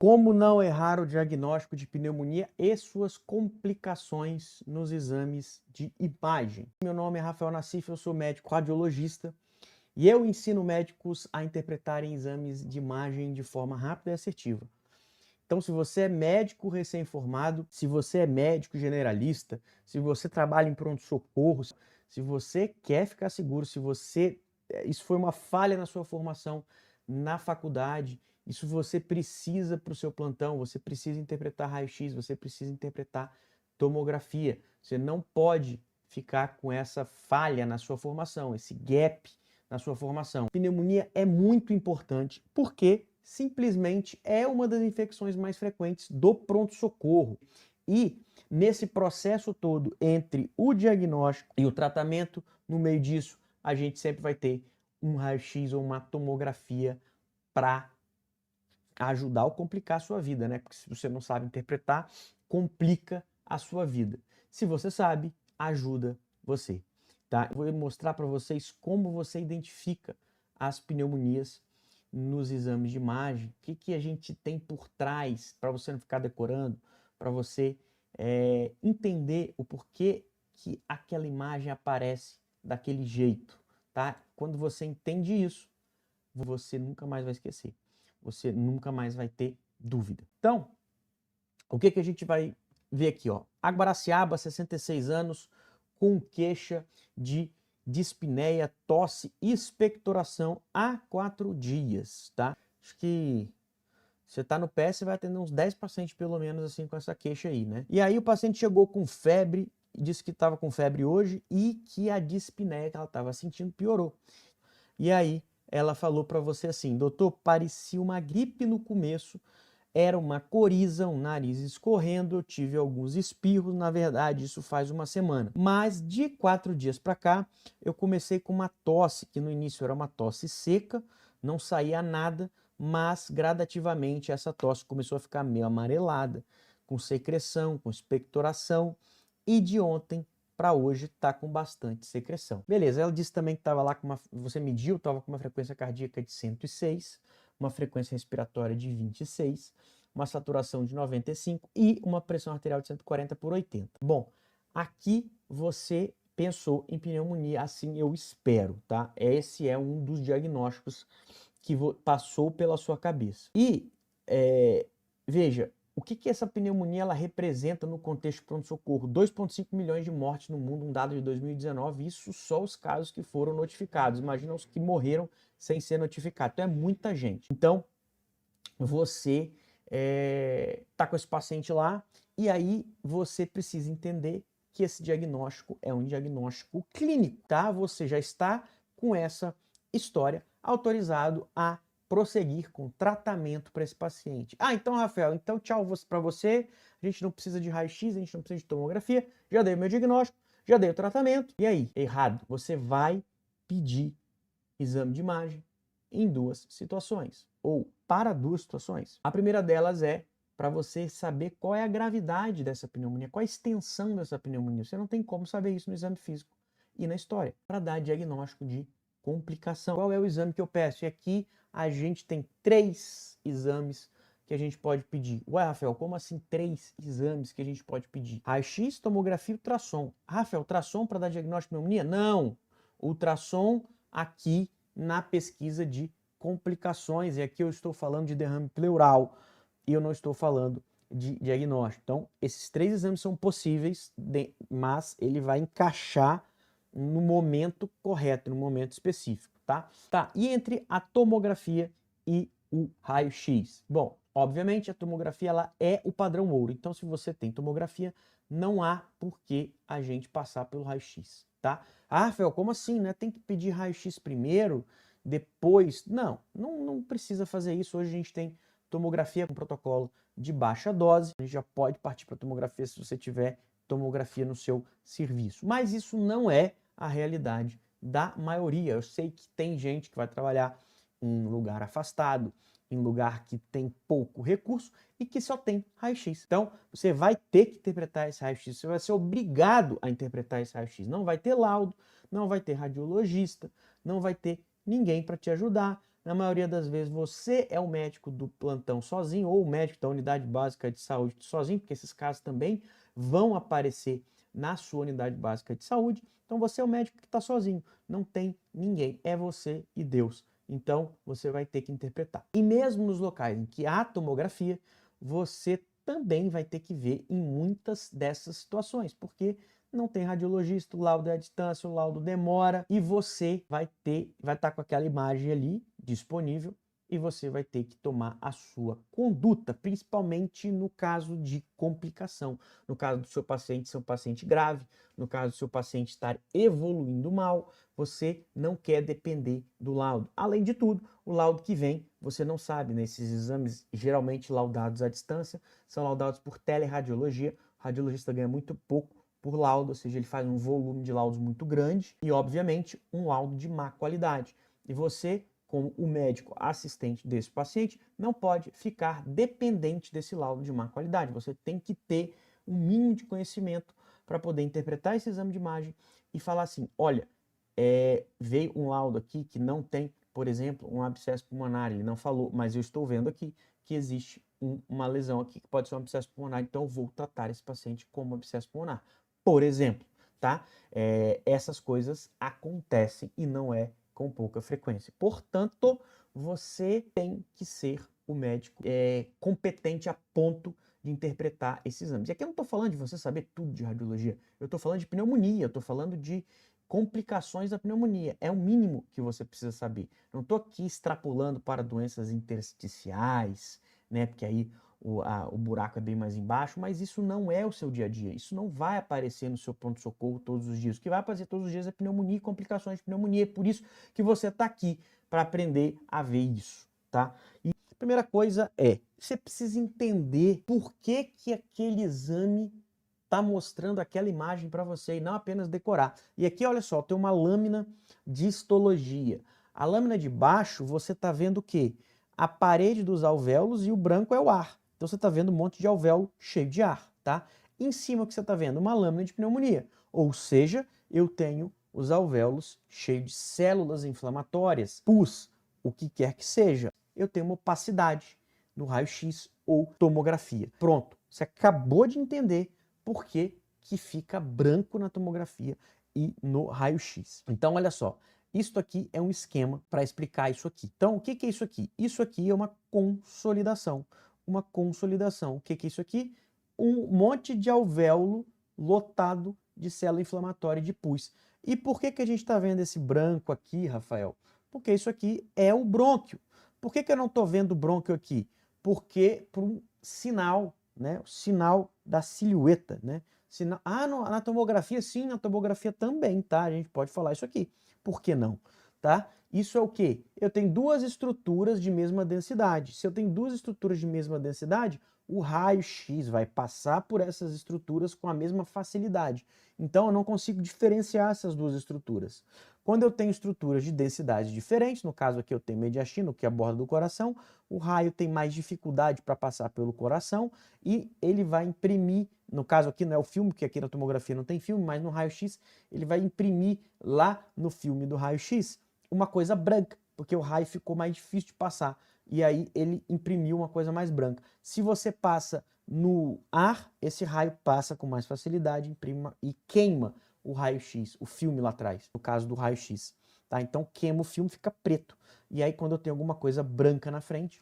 Como não errar o diagnóstico de pneumonia e suas complicações nos exames de imagem? Meu nome é Rafael Nassif, eu sou médico radiologista e eu ensino médicos a interpretarem exames de imagem de forma rápida e assertiva. Então, se você é médico recém-formado, se você é médico generalista, se você trabalha em pronto-socorro, se você quer ficar seguro, isso foi uma falha na sua formação na faculdade, isso você precisa para o seu plantão, você precisa interpretar raio-x, você precisa interpretar tomografia. Você não pode ficar com essa falha na sua formação, esse gap na sua formação. Pneumonia é muito importante porque simplesmente é uma das infecções mais frequentes do pronto-socorro. E nesse processo todo entre o diagnóstico e o tratamento, no meio disso, a gente sempre vai ter um raio-x ou uma tomografia para ajudar ou complicar a sua vida, né? Porque se você não sabe interpretar, complica a sua vida. Se você sabe, ajuda você, tá? Eu vou mostrar para vocês como você identifica as pneumonias nos exames de imagem, o que a gente tem por trás, para você não ficar decorando, para você entender o porquê que aquela imagem aparece daquele jeito, tá? Quando você entende isso, você nunca mais vai esquecer. Você nunca mais vai ter dúvida. Então, o que a gente vai ver aqui, ó? Aguaraciaba, 66 anos, com queixa de dispneia, tosse e expectoração há 4 dias, tá? Acho que você tá no pé, você vai atender uns 10 pacientes pelo menos assim com essa queixa aí, né? E aí o paciente chegou com febre, disse que estava com febre hoje e que a dispneia que ela estava sentindo piorou. E aí ela falou para você assim: doutor, parecia uma gripe no começo, era uma coriza, um nariz escorrendo, eu tive alguns espirros, na verdade isso faz uma semana. Mas de 4 dias para cá, eu comecei com uma tosse, que no início era uma tosse seca, não saía nada, mas gradativamente essa tosse começou a ficar meio amarelada, com secreção, com expectoração, e de ontem para hoje está com bastante secreção. Beleza, ela disse também que estava lá com você mediu, estava com uma frequência cardíaca de 106, uma frequência respiratória de 26, uma saturação de 95 e uma pressão arterial de 140/80. Bom, aqui você pensou em pneumonia, assim eu espero, tá? Esse é um dos diagnósticos que passou pela sua cabeça. E veja, o que essa pneumonia ela representa no contexto pronto-socorro? 2,5 milhões de mortes no mundo, um dado de 2019, isso só os casos que foram notificados. Imagina os que morreram sem ser notificados. Então é muita gente. Então, você tá com esse paciente lá e aí você precisa entender que esse diagnóstico é um diagnóstico clínico, tá? Você já está com essa história autorizado a prosseguir com tratamento para esse paciente. Ah, então, Rafael, então tchau para você. A gente não precisa de raio-x, a gente não precisa de tomografia. Já dei o meu diagnóstico, já dei o tratamento. E aí? Errado. Você vai pedir exame de imagem em 2 situações, ou para 2 situações. A primeira delas é para você saber qual é a gravidade dessa pneumonia, qual a extensão dessa pneumonia. Você não tem como saber isso no exame físico e na história, para dar diagnóstico de complicação. Qual é o exame que eu peço? E aqui a gente tem 3 exames que a gente pode pedir. Ué, Rafael, como assim 3 exames que a gente pode pedir? Raio-x, tomografia e ultrassom. Rafael, ultrassom para dar diagnóstico de pneumonia? Não! Ultrassom aqui na pesquisa de complicações, e aqui eu estou falando de derrame pleural e eu não estou falando de diagnóstico. Então, esses 3 exames são possíveis, mas ele vai encaixar no momento correto, no momento específico, tá? Tá, e entre a tomografia e o raio-x? Bom, obviamente a tomografia ela é o padrão ouro, então se você tem tomografia, não há por que a gente passar pelo raio-x, tá? Ah, Rafael, como assim, né? Tem que pedir raio-x primeiro, depois? Não precisa fazer isso. Hoje a gente tem tomografia com protocolo de baixa dose, a gente já pode partir para tomografia se você tiver tomografia no seu serviço. Mas isso não é a realidade da maioria. Eu sei que tem gente que vai trabalhar em lugar afastado, em lugar que tem pouco recurso e que só tem raio-x. Então, você vai ter que interpretar esse raio-x, você vai ser obrigado a interpretar esse raio-x. Não vai ter laudo, não vai ter radiologista, não vai ter ninguém para te ajudar, na maioria das vezes você é o médico do plantão sozinho, ou o médico da unidade básica de saúde sozinho, porque esses casos também vão aparecer na sua unidade básica de saúde. Então você é o médico que está sozinho, não tem ninguém, é você e Deus. Então você vai ter que interpretar. E mesmo nos locais em que há tomografia, você também vai ter que ver em muitas dessas situações, porque não tem radiologista, o laudo é à distância, o laudo demora, e você vai estar com aquela imagem ali disponível, e você vai ter que tomar a sua conduta, principalmente no caso de complicação. No caso do seu paciente ser um paciente grave, no caso do seu paciente estar evoluindo mal, você não quer depender do laudo. Além de tudo, o laudo que vem, você não sabe, né? Esses exames, geralmente laudados à distância, são laudados por teleradiologia. O radiologista ganha muito pouco por laudo, ou seja, ele faz um volume de laudos muito grande e, obviamente, um laudo de má qualidade. E você, como o médico assistente desse paciente, não pode ficar dependente desse laudo de má qualidade. Você tem que ter um mínimo de conhecimento para poder interpretar esse exame de imagem e falar assim, olha, veio um laudo aqui que não tem, por exemplo, um abscesso pulmonar, ele não falou, mas eu estou vendo aqui que existe uma lesão aqui que pode ser um abscesso pulmonar, então eu vou tratar esse paciente como abscesso pulmonar, por exemplo, tá? Essas coisas acontecem e não é com pouca frequência. Portanto, você tem que ser o médico competente a ponto de interpretar esses exames. E aqui eu não estou falando de você saber tudo de radiologia, eu estou falando de pneumonia, eu estou falando de complicações da pneumonia. É o mínimo que você precisa saber. Não estou aqui extrapolando para doenças intersticiais, né? Porque aí o buraco é bem mais embaixo, mas isso não é o seu dia a dia. Isso não vai aparecer no seu pronto-socorro todos os dias. O que vai aparecer todos os dias é pneumonia e complicações de pneumonia. É por isso que você está aqui, para aprender a ver isso, tá? E a primeira coisa você precisa entender por que aquele exame está mostrando aquela imagem para você e não apenas decorar. E aqui, olha só, tem uma lâmina de histologia. A lâmina de baixo, você está vendo o quê? A parede dos alvéolos e o branco é o ar. Então você está vendo um monte de alvéolo cheio de ar, tá? Em cima, o que você está vendo? Uma lâmina de pneumonia. Ou seja, eu tenho os alvéolos cheios de células inflamatórias, pus, o que quer que seja. Eu tenho uma opacidade no raio-x ou tomografia. Pronto, você acabou de entender por que fica branco na tomografia e no raio-x. Então, olha só, isto aqui é um esquema para explicar isso aqui. Então, o que é isso aqui? Isso aqui é uma consolidação. Uma consolidação. O que é isso aqui? Um monte de alvéolo lotado de célula inflamatória de pus. E por que a gente está vendo esse branco aqui, Rafael? Porque isso aqui é o brônquio. Por que eu não estou vendo o brônquio aqui? Porque por um sinal, né? O sinal da silhueta, né? Na tomografia, sim, na tomografia também, tá? A gente pode falar isso aqui. Por que não? Tá? Isso é o quê? Eu tenho duas estruturas de mesma densidade. Se eu tenho duas estruturas de mesma densidade, o raio-x vai passar por essas estruturas com a mesma facilidade. Então, eu não consigo diferenciar essas duas estruturas. Quando eu tenho estruturas de densidades diferentes, no caso aqui eu tenho mediastino, que é a borda do coração, o raio tem mais dificuldade para passar pelo coração e ele vai imprimir, no caso aqui não é o filme, porque aqui na tomografia não tem filme, mas no raio-x ele vai imprimir lá no filme do raio-x uma coisa branca, porque o raio ficou mais difícil de passar. E aí ele imprimiu uma coisa mais branca. Se você passa no ar, esse raio passa com mais facilidade, imprime e queima o raio-x, o filme lá atrás, no caso do raio-x. Tá? Então queima o filme, fica preto. E aí quando eu tenho alguma coisa branca na frente,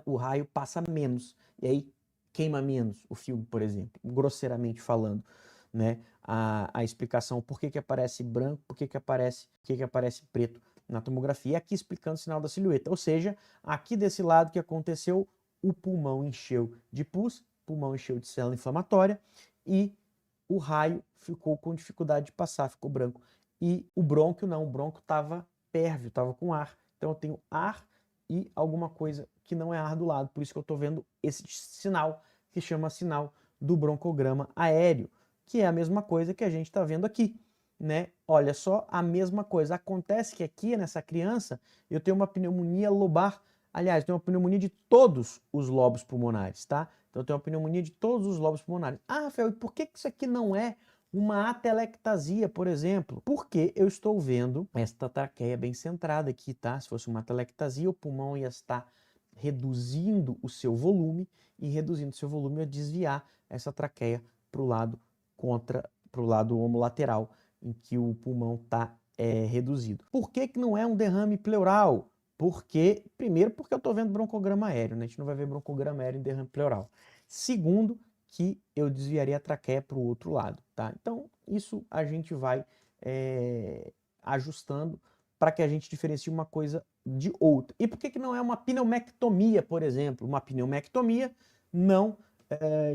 o raio passa menos. E aí queima menos o filme, por exemplo, grosseiramente falando. Né? A explicação por que aparece branco, por que aparece preto na tomografia, aqui explicando o sinal da silhueta. Ou seja, aqui desse lado que aconteceu, o pulmão encheu de pus, o pulmão encheu de célula inflamatória e o raio ficou com dificuldade de passar, ficou branco. E o brônquio não, o brônquio estava pérvio, estava com ar. Então eu tenho ar e alguma coisa que não é ar do lado. Por isso que eu estou vendo esse sinal que chama sinal do broncograma aéreo, que é a mesma coisa que a gente está vendo aqui. Né? Olha só, a mesma coisa. Acontece que aqui nessa criança eu tenho uma pneumonia lobar. Aliás, eu tenho uma pneumonia de todos os lobos pulmonares, tá? Então eu tenho uma pneumonia de todos os lobos pulmonares. Ah, Rafael, e por que isso aqui não é uma atelectasia, por exemplo, porque eu estou vendo esta traqueia bem centrada aqui, tá? Se fosse uma atelectasia, o pulmão ia estar reduzindo o seu volume, e reduzindo o seu volume eu ia desviar essa traqueia para o lado homolateral, em que o pulmão está reduzido. Por que que não é um derrame pleural? Primeiro, porque eu estou vendo broncograma aéreo, né? A gente não vai ver broncograma aéreo em derrame pleural. Segundo, que eu desviaria a traqueia para o outro lado, tá? Então, isso a gente vai ajustando para que a gente diferencie uma coisa de outra. E por que que não é uma pneumectomia, por exemplo? Uma pneumectomia não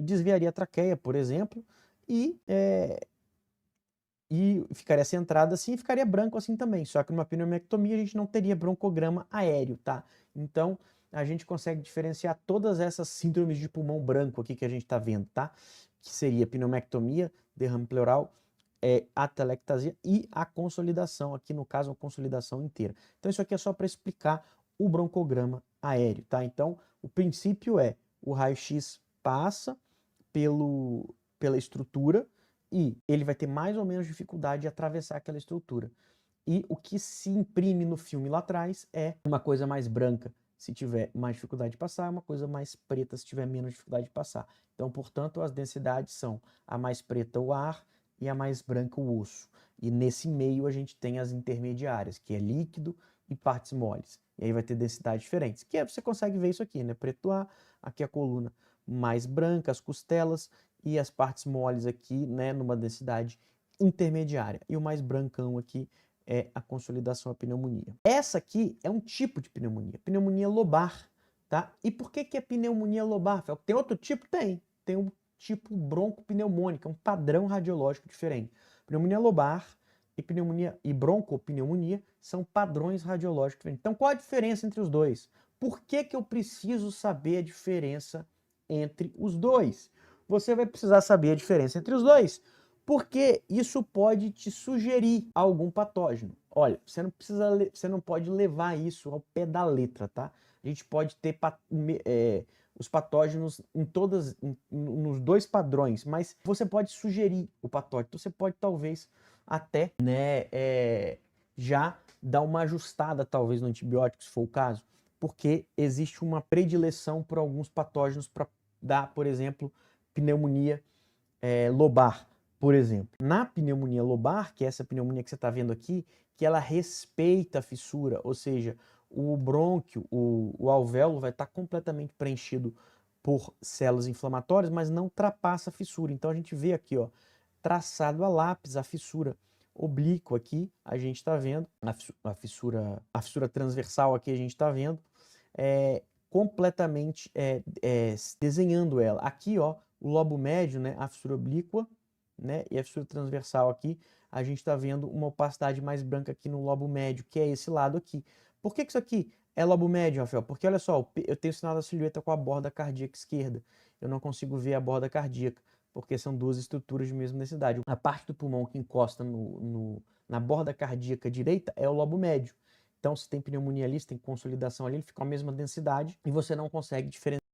desviaria a traqueia, por exemplo, e ficaria centrada assim e ficaria branco assim também. Só que numa pneumectomia a gente não teria broncograma aéreo, tá? Então, a gente consegue diferenciar todas essas síndromes de pulmão branco aqui que a gente está vendo, tá? Que seria pneumectomia, derrame pleural, atelectasia e a consolidação, aqui no caso a consolidação inteira. Então isso aqui é só para explicar o broncograma aéreo, tá? Então o princípio é, o raio-x passa pela estrutura e ele vai ter mais ou menos dificuldade de atravessar aquela estrutura. E o que se imprime no filme lá atrás é uma coisa mais branca se tiver mais dificuldade de passar, uma coisa mais preta se tiver menos dificuldade de passar. Então, portanto, as densidades são a mais preta o ar e a mais branca o osso. E nesse meio a gente tem as intermediárias, que é líquido e partes moles. E aí vai ter densidades diferentes. Que você consegue ver isso aqui, né? Preto ar, aqui a coluna mais branca, as costelas, e as partes moles aqui, né, numa densidade intermediária. E o mais brancão aqui é a consolidação à pneumonia. Essa aqui é um tipo de pneumonia lobar, tá? E por que que é pneumonia lobar? Tem outro tipo? Tem um tipo broncopneumônica, um padrão radiológico diferente. Pneumonia lobar e pneumonia e broncopneumonia são padrões radiológicos diferentes. Então, qual a diferença entre os dois? Por que que eu preciso saber a diferença entre os dois? Você vai precisar saber a diferença entre os dois, porque isso pode te sugerir algum patógeno. Olha, você não pode levar isso ao pé da letra, tá? A gente pode ter os patógenos nos dois padrões, mas você pode sugerir o patógeno. Então você pode talvez até, né, já dar uma ajustada talvez no antibiótico, se for o caso, porque existe uma predileção por alguns patógenos para dar, por exemplo, pneumonia lobar, por exemplo. Na pneumonia lobar, que é essa pneumonia que você está vendo aqui, que ela respeita a fissura, ou seja, o brônquio, o alvéolo vai estar completamente preenchido por células inflamatórias, mas não ultrapassa a fissura. Então a gente vê aqui, ó, traçado a lápis a fissura oblíqua aqui, a gente está vendo, a fissura transversal aqui a gente está vendo, completamente desenhando ela. Aqui, ó, o lobo médio, né, a fissura oblíqua, né, e a fissura transversal aqui, a gente está vendo uma opacidade mais branca aqui no lobo médio, que é esse lado aqui. Por que que isso aqui é lobo médio, Rafael? Porque olha só, eu tenho o sinal da silhueta com a borda cardíaca esquerda. Eu não consigo ver a borda cardíaca, porque são duas estruturas de mesma densidade. A parte do pulmão que encosta na borda cardíaca direita é o lobo médio. Então, se tem pneumonia ali, se tem consolidação ali, ele fica com a mesma densidade e você não consegue diferenciar